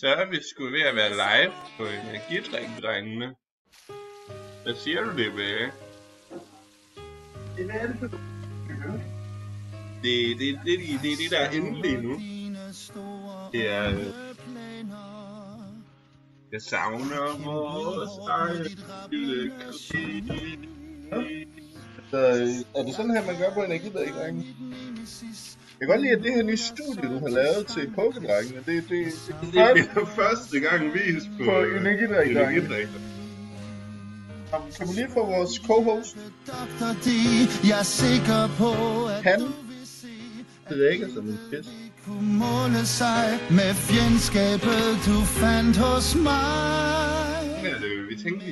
Så er vi sgu ved at være live på Energidrik-drengene. Hvad siger du det med? Det er det, der er endelig nu. Det er... Jeg savner vores egen lille krig. Så er det sådan her, man gør på Energidrik-drengene? Jeg kan godt lide, at det her nye studie, du har lavet til Pokédrengene, det er første gang vist på Energidrik-drengene. Kan vi lige få vores co-host? Han det ikke som en pis. Måle sig med fjendskabet, du fandt hos mig. Ja, vi tænkte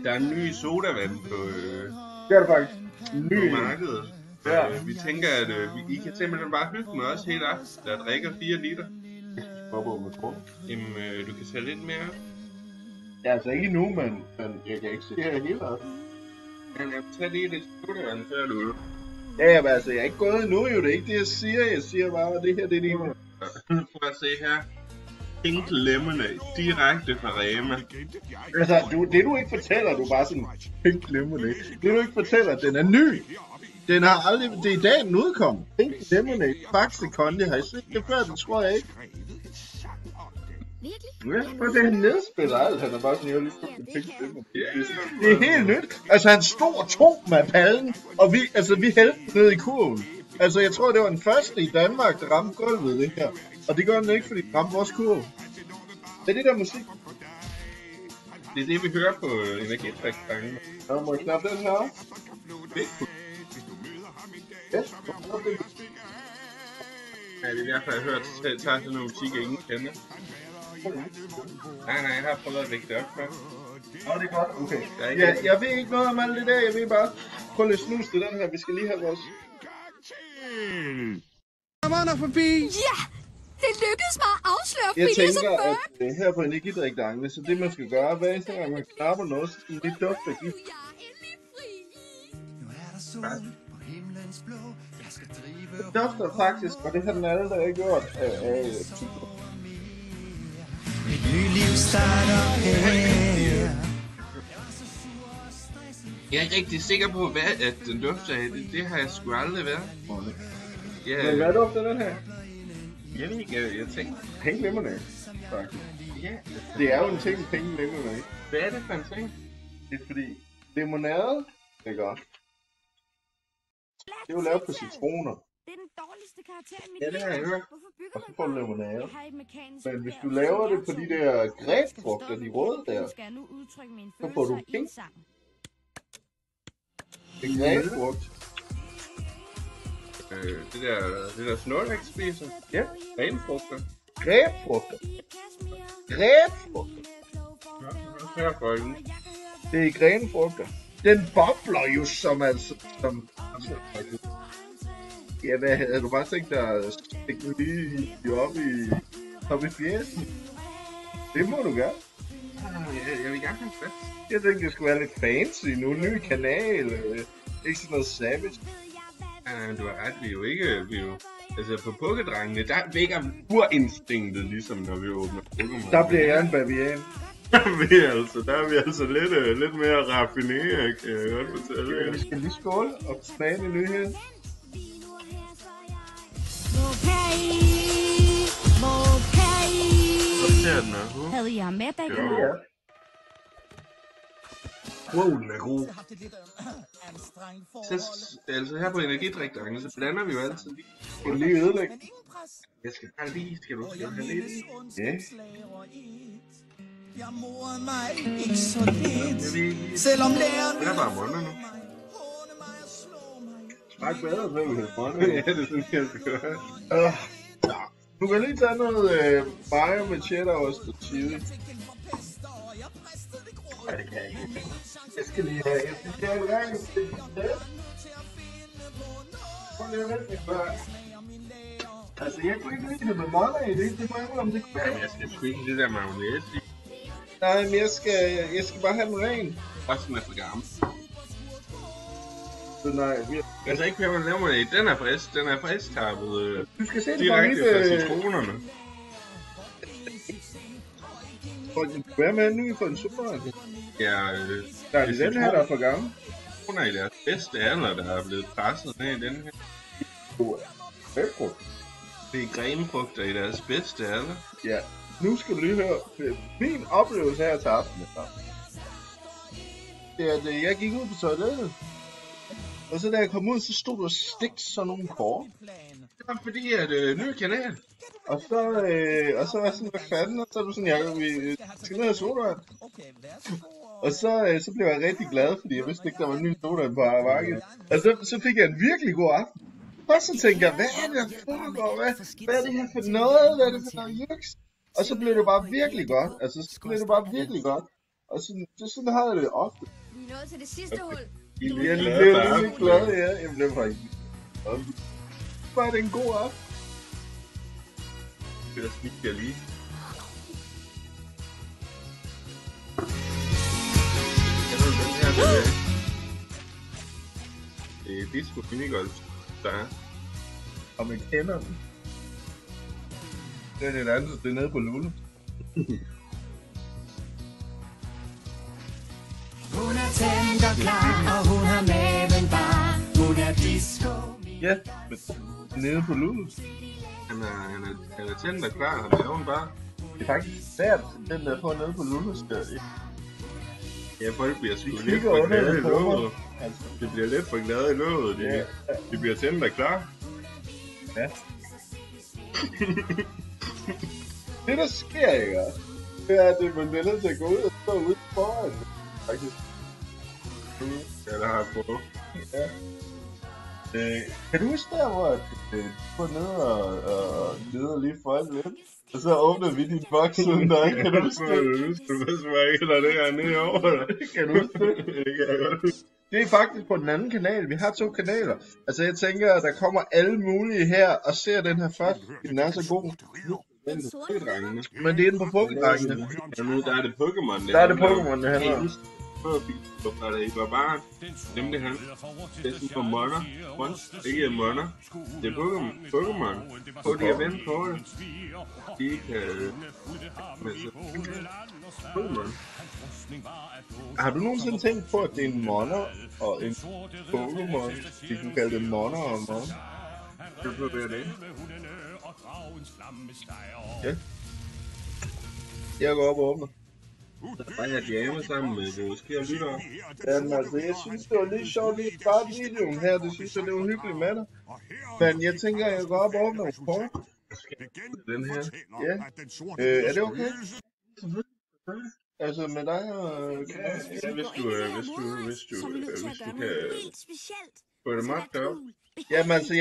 der er en ny sodavand på, det er det faktisk. På markedet. Ja. Vi tænker, at I kan simpelthen bare hygge med os hele aften, der drikker 4 liter. Jamen, du kan tage lidt mere. Ja, altså ikke nu, men jeg kan ikke se det her hele aften. Men jeg tager lige lidt sodavand før du. Ja, men altså, jeg er ikke gået endnu, jo. Det er ikke det, jeg siger. Jeg siger bare, at det her, det er det, man... Prøv at se her. Pink lemonade, direkte fra Rema. Altså, det du ikke fortæller, du bare sådan... Pink lemonade. Det du ikke fortæller, den er ny. Den har aldrig... Det er i dag, den udkom. Pink lemonade. Faxe Kondi. Har I set det før? Det tror jeg ikke. Ja, for det han nedspiller alt. Han er bare sådan, jeg har lige fået en pink lemonade. Det er helt nyt. Altså, han stod og tog med pallen, og vi hældte ned i kurven. Altså, jeg tror, det var den første i Danmark, der ramte gulvet, det her. Og det gør den ikke, fordi den ramte vores kurve. Det er det der musik. Det er det, vi hører på Energidrik-drengene. Ja, må jeg knappe den her? Yes. Ja, det er derfor, jeg har hørt, at jeg tager sådan noget musik, jeg ingen kender. Nej, jeg har prøvet at vække det op før. Det er godt, okay. Ja, jeg ved ikke noget om alt det der, jeg ved bare, prøv lige at snuse til den her, vi skal lige have vores... Kommer der forbi? Ja! Det lykkedes mig at afsløre Jeg Phineas og tænker, Ferb! at her på Energidrik-drengene, så det man skal gøre, hver eneste gang man knapper noget, så skal man lige dufte af gift. Det dufter faktisk, og det har den allerede gjort af Et nyt liv starter her. Jeg er ikke rigtig sikker på, hvad at den dufter af. Det har jeg sgu aldrig været. Ja. Men hvad dufter den her? Jeg ved ikke, jeg tænkte... Pink lemonade, faktisk. Ja. Det er jo en ting, pink lemonade. Hvad er det for en ting? Det er fordi, limonade, det er godt. Det er jo lavet på citroner. Det er den dårligste karakter i mit Ja, det har jeg hørt. Og så får du limonade. Men hvis du laver det på de der grebfrugter, de røde der, så får du pink. Det er grebfrugt. Det der Snorlax spiser? Ja. Grenfrugter. Grebfrugter. Grebfrugter. Det er grenfrugter. Den bobler jo som altså... Ja, hvad havde du bare tænkt dig at stikke den lige op i fjæsen? Det må du gøre. Jeg vil gerne have fast. Jeg tænkte, det skulle være lidt fancy nu. Ny kanal. Ikke sådan noget savage. Du har ret, vi er jo... Altså på Pokédrengene, der vækker urinstinktet ligesom når vi åbner Pokémon. Der bliver jeg en bavian. Der er vi altså lidt mere raffineret, kan jeg godt fortælle. Ja, vi skal lige skåle og smage det nyhed. Havde jeg med dig? Ja. Wow, den er god. Altså her på Energidrik-drengene, så blander vi jo altid lige. Skal du lige ødelægge? Jeg skal bare lige, skal du have lidt? Ja. Jeg morede mig ikke så lidt, selvom læreren det er bare måneder nu. Smak bedre, så vil det måneder. Ja, det er sådan, jeg skal gøre. Du kan lige tage noget mayo med cheddarost og chili. Nej, det kan jeg ikke. Jeg skal lige have, jeg skal have en gang til det. Prøv lige at vente lidt før. Altså, jeg kunne ikke lide det med måneder i det må jeg ikke om det kunne være. Jeg skal sgu ikke det der mayonnaise i. Nej, men jeg skal bare have den ren. Også den er for gammel. Så nej, altså ikke hvad man laver med det. Den er frisk tappet. Du skal se det direkte fra citronerne. Får du være med en ny for en super? Ja, Der er den her, der er for gammel. Hun er i deres bedste alder, der er blevet presset med i den her. Pæbrugt. Det er grenfrugter i deres bedste alder. Ja, nu skal du lige høre. Min oplevelse her til aften. Det er, at jeg gik ud på toilettet. Og så da jeg kom ud, så stod der stik sådan nogle kort. Det var fordi, at ny kanal. Og så var jeg sådan, hvad fanden? Og så er du sådan, Jacob, vi skal ned og sodavand. Og så blev jeg rigtig glad, fordi jeg vidste ikke, der var en ny sodavand på markedet. Og så fik jeg en virkelig god aften. Og så tænkte jeg, hvad er det, der foregår? Hvad er det her for noget? Hvad er det for noget juks? Og så blev det bare virkelig godt. Altså, så blev det bare virkelig godt. Og sådan havde jeg det ofte. Vi er nået til det sidste hul. Jeg blev lidt glad, ja. Jamen, det var ikke. Var det en god aften? Det er smidt jeg lige. Kender du den her, det er disco minigolf, der er. Om jeg kender den. Det er et andet, det er nede på Lulu. Hun er tændt og klar, og hun har maven bar. Hun er disco. Ja, nede på Lulu. Han er tændt og klar, han laver bare. Det er faktisk svært, den der på nede på Lulu skal. Ja, folk bliver sgu lidt for glade i låget. Det bliver lidt for glade i låget. De bliver tændt og klar. Ja. Det der sker, ikke? Det er, at man bliver nødt til at gå ud og stå ude foran. Faktisk. Ja, der har jeg prøvet. Ja. Kan du huske der, hvor du var nede og leder lige foran lidt? Og så åbner vi din boks uden der, kan du huske det? Du ved sgu ikke, der det her nede over. Kan du huske det? Det kan jeg godt. Det er faktisk på den anden kanal. Vi har 2 kanaler. Altså jeg tænker, at der kommer alle mulige her og ser den her først. Den er så god. Men det er den på Pokédrengene. Ja, nu der er det Pokémon. Der er det Pokémon, det handler om. Da I var barn, nemlig han. Det er sådan for monner. Ikke monner. Det er Pokémon. Prøv lige at vente på det. De kan... Pokémon. Har du nogensinde tænkt på, at det er en monner og en Pokémon? De kunne kalde det monner og monner. Det er det. Ja. Jeg går op og åbner. Så bare jeg jammer sammen med vores kære lyttere. Jamen altså, jeg synes det var lidt sjovt lige at starte videoen her. Det synes jeg, det var hyggeligt med dig. Men jeg tænker, jeg går op og åbner en kort. Den her. Ja. Er det okay? Altså med dig og... Ja, hvis du kan få det meget op. Jamen altså,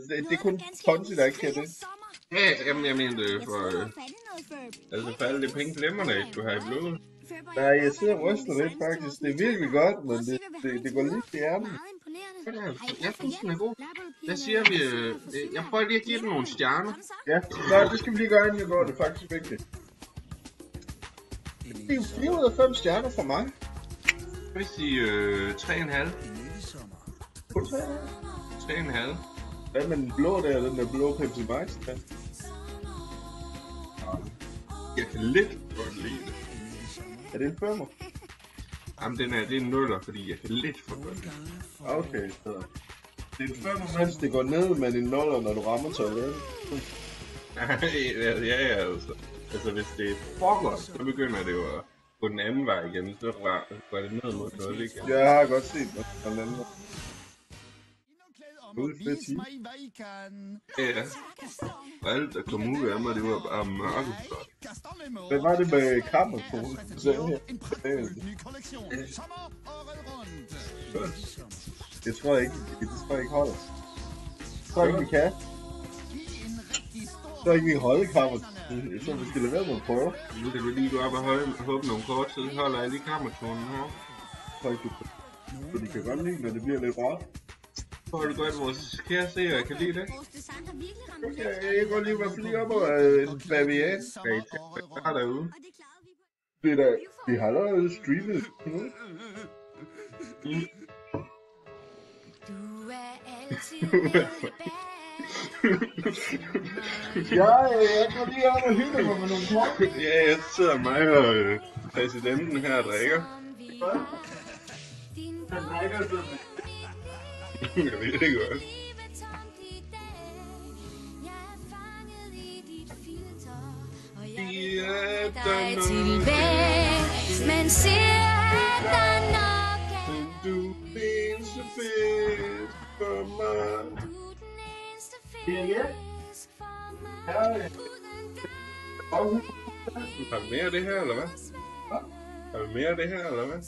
det er kun Ponzi, der ikke kan det. Ja, jamen jeg mener det for... Altså for alle de penge glemmer ikke, du har i blodet. Nej, jeg sidder og ryster lidt faktisk. Det er virkelig godt, men det går lige til hjernen. Jeg synes den er god. Hvad siger vi? Jeg prøver lige at give den nogle stjerner. Ja, nej, det skal vi lige gøre, inden jeg går. Det er faktisk vigtigt. Det er jo 4 ud af 5 stjerner fra mig. Skal vi sige 3,5? På 3,5? 3,5. Hvad med den blå der, den der blå Pepsi Max der? Jeg kan lidt godt lide det. Er det en 5'er? Jamen det er en 0'er, fordi jeg kan lidt for godt lide det. Okay, så. Det er en 5'er, mens det går ned med din 0'er, når du rammer toilettet. Ja, altså. Altså hvis det er for godt, så begynder det jo at gå den anden vej igen, så går det ned mod 0 igen. Jeg har godt set det på den anden vej. Ja, og alt der kom ud af mig, det var bare mørkt. Hvad var det med kammerkonen? Det tror jeg ikke, holder. Jeg tror ikke, vi kan. Jeg tror ikke, vi kan holde kammerkonen. Så vi skal lade være med at prøve. Nu kan du lige gå op og håbe nogle kort, så holder jeg lige kammerkonen her. Jeg tror ikke, for de kan godt lide, når det bliver lidt rart. Tror du godt, vores kære seere kan lide det? Jeg går lige i hvert fald lige op og en bavian. Hvad er derude? Det er da, vi har allerede streamet. Du er altid Jeg går lige op og hygger mig med nogle kort. Ja, jeg sidder mig og præsidenten her og drikker. Han drikker sådan. Jeg ved det godt. Ja, dig tilbage, men ser der nok men du er så fedt for mig. Ja, ja. Har vi mere af det her, eller hvad? Har vi mere af det her, eller hvad?